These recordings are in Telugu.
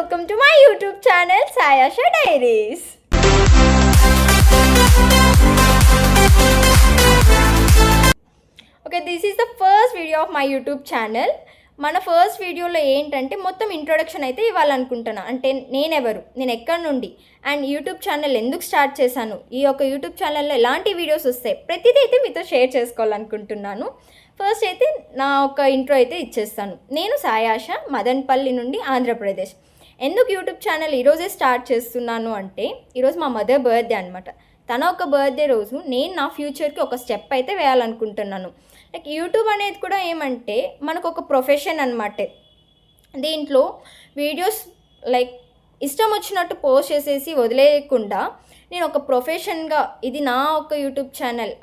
welcome to my YouTube channel Sayasha Diaries. Okay, this is the first video of my YouTube channel. మన ఫస్ట్ వీడియోలో ఏంటంటే మొత్తం ఇంట్రొడక్షన్ అయితే ఇవ్వాలనుకుంటున్నా. అంటే నేను ఎక్కడి నుండి అండ్ యూట్యూబ్ ఛానల్ ఎందుకు స్టార్ట్ చేశాను, ఈ యొక్క యూట్యూబ్ ఛానల్లో ఎలాంటి వీడియోస్ వస్తాయి, ప్రతిదీ అయితే మీతో షేర్ చేసుకోవాలనుకుంటున్నాను. ఫస్ట్ అయితే నా ఒక ఇంట్రో అయితే ఇచ్చేస్తాను. నేను సాయాష, మదన్పల్లి నుండి ఆంధ్రప్రదేశ్. ఎందుకు యూట్యూబ్ ఛానల్ ఈరోజే స్టార్ట్ చేస్తున్నాను అంటే, ఈరోజు మా మదర్ బర్త్డే అనమాట. తన ఒక బర్త్డే రోజు నేను నా ఫ్యూచర్కి ఒక స్టెప్ అయితే వేయాలనుకుంటున్నాను. లైక్ యూట్యూబ్ అనేది కూడా ఏమంటే మనకు ఒక ప్రొఫెషన్ అనమాట. దీంట్లో వీడియోస్ లైక్ ఇష్టం వచ్చినట్టు పోస్ట్ చేసేసి వదిలేయకుండా నేను ఒక ప్రొఫెషన్గా ఇది నా ఒక యూట్యూబ్ ఛానల్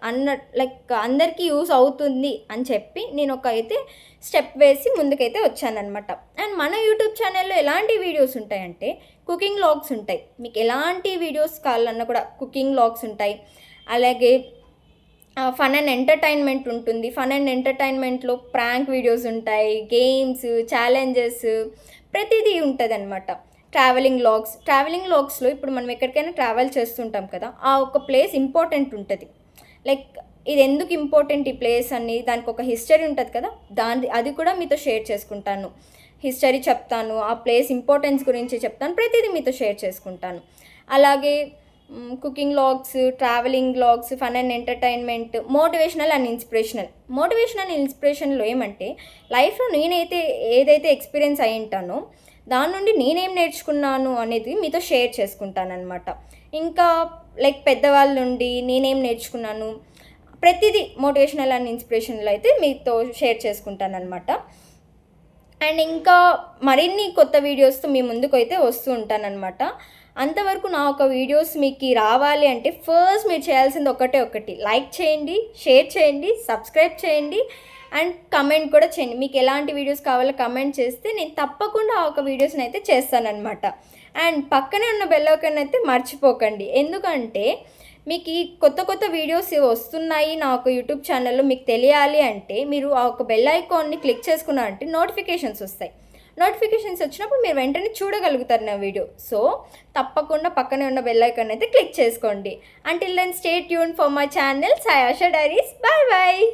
లైక్ అందరికీ యూస్ అవుతుంది అని చెప్పి నేను ఒక అయితే స్టెప్ వేసి ముందుకైతే వచ్చానమాట. అండ్ మన యూట్యూబ్ ఛానల్లో ఎలాంటి వీడియోస్ ఉంటాయంటే కుకింగ్ వ్లాగ్స్ ఉంటాయి. మీకు ఎలాంటి వీడియోస్ కావాలన్నా కూడా కుకింగ్ వ్లాగ్స్ ఉంటాయి. అలాగే ఫన్ అండ్ ఎంటర్టైన్మెంట్ ఉంటుంది. ఫన్ అండ్ ఎంటర్టైన్మెంట్లో ప్రాంక్ వీడియోస్ ఉంటాయి, గేమ్స్, ఛాలెంజెస్, ప్రతిదీ ఉంటుంది అనమాట. ట్రావెలింగ్ వ్లాగ్స్లో ఇప్పుడు మనం ఎక్కడికైనా ట్రావెల్ చేస్తుంటాం కదా, ఆ ఒక ప్లేస్ ఇంపార్టెంట్ ఉంటుంది. లైక్ ఇది ఎందుకు ఇంపార్టెంట్ ఈ ప్లేస్ అని దానికి ఒక హిస్టరీ ఉంటుంది కదా, అది కూడా మీతో షేర్ చేసుకుంటాను. హిస్టరీ చెప్తాను, ఆ ప్లేస్ ఇంపార్టెన్స్ గురించి చెప్తాను, ప్రతిదీ మీతో షేర్ చేసుకుంటాను. అలాగే cooking vlogs, travelling vlogs, fun and entertainment, motivational and ఇన్స్పిరేషన్లో ఏమంటే లైఫ్లో నేనైతే ఏదైతే ఎక్స్పీరియన్స్ అయి ఉంటానో దాని నుండి నేనేం నేర్చుకున్నాను అనేది మీతో షేర్ చేసుకుంటానమాట. ఇంకా లైక్ పెద్దవాళ్ళ నుండి నేనేం నేర్చుకున్నాను, ప్రతిదీ మోటివేషనల్ అండ్ ఇన్స్పిరేషన్లో అయితే మీతో షేర్ చేసుకుంటానమాట. అండ్ ఇంకా మరిన్ని కొత్త వీడియోస్తో మీ ముందుకు అయితే వస్తూ ఉంటానన్నమాట. అంతవరకు నా ఒక వీడియోస్ మీకు రావాలి అంటే ఫస్ట్ మీరు చేయాల్సింది ఒకటి, లైక్ చేయండి, షేర్ చేయండి, సబ్స్క్రైబ్ చేయండి అండ్ కమెంట్ కూడా చేయండి. మీకు ఎలాంటి వీడియోస్ కావాలో కమెంట్ చేస్తే నేను తప్పకుండా ఆ ఒక వీడియోస్ని అయితే చేస్తానన్నమాట. అండ్ పక్కనే ఉన్న బెల్ ఐకాన్ అయితే మర్చిపోకండి. ఎందుకంటే మీకు ఈ కొత్త వీడియోస్ వస్తున్నాయి నా ఒక యూట్యూబ్ ఛానల్లో మీకు తెలియాలి అంటే మీరు ఆ ఒక బెల్ ఐకాన్ని క్లిక్ చేసుకున్నారంటే నోటిఫికేషన్స్ వస్తాయి. నోటిఫికేషన్స్ వచ్చినప్పుడు మీరు వెంటనే చూడగలుగుతారు నా వీడియో. సో తప్పకుండా పక్కనే ఉన్న బెల్ ఐకాన్ అయితే క్లిక్ చేసుకోండి. Until then stay tuned for my channel Sayasha diaries. Bye bye.